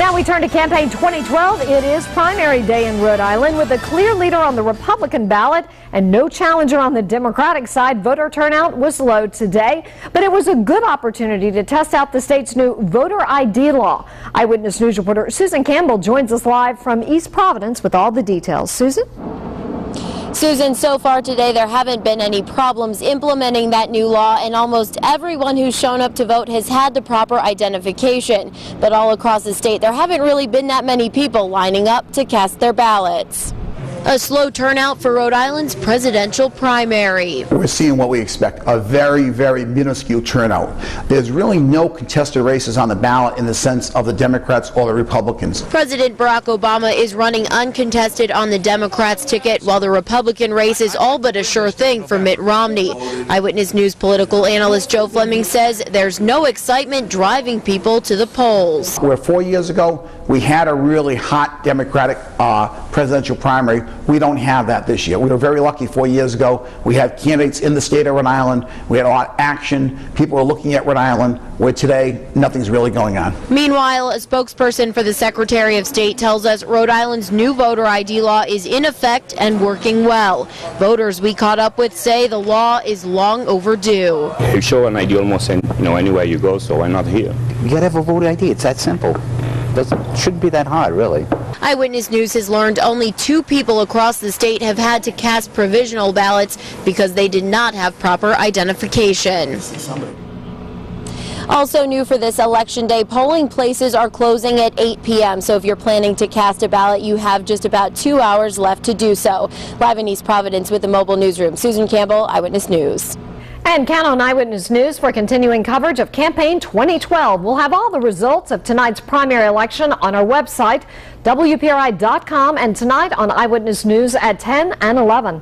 Now we turn to campaign 2012. It is primary day in Rhode Island with a clear leader on the Republican ballot and no challenger on the Democratic side. Voter turnout was low today, but it was a good opportunity to test out the state's new voter ID law. Eyewitness News reporter Susan Campbell joins us live from East Providence with all the details. Susan? Susan, so far today there haven't been any problems implementing that new law, and almost everyone who's shown up to vote has had the proper identification. But all across the state there haven't really been that many people lining up to cast their ballots. A slow turnout for Rhode Island's presidential primary. We're seeing what we expect, a very, very minuscule turnout. There's really no contested races on the ballot in the sense of the Democrats or the Republicans. President Barack Obama is running uncontested on the Democrats' ticket, while the Republican race is all but a sure thing for Mitt Romney. Eyewitness News political analyst Joe Fleming says there's no excitement driving people to the polls. Where 4 years ago we had a really hot Democratic presidential primary, we don't have that this year. We were very lucky 4 years ago. We had candidates in the state of Rhode Island. We had a lot of action. People were looking at Rhode Island, where today nothing's really going on. Meanwhile, a spokesperson for the Secretary of State tells us Rhode Island's new voter ID law is in effect and working well. Voters we caught up with say the law is long overdue. You show an ID almost anywhere you go, so why not here? You gotta have a voter ID. It's that simple. Shouldn't be that hard, really. Eyewitness News has learned only 2 people across the state have had to cast provisional ballots because they did not have proper identification. Also new for this election day, polling places are closing at 8 p.m. So if you're planning to cast a ballot, you have just about 2 hours left to do so. Live in East Providence with the mobile newsroom, Susan Campbell, Eyewitness News. And count on Eyewitness News for continuing coverage of campaign 2012. We'll have all the results of tonight's primary election on our website, WPRI.com, and tonight on Eyewitness News at 10 and 11.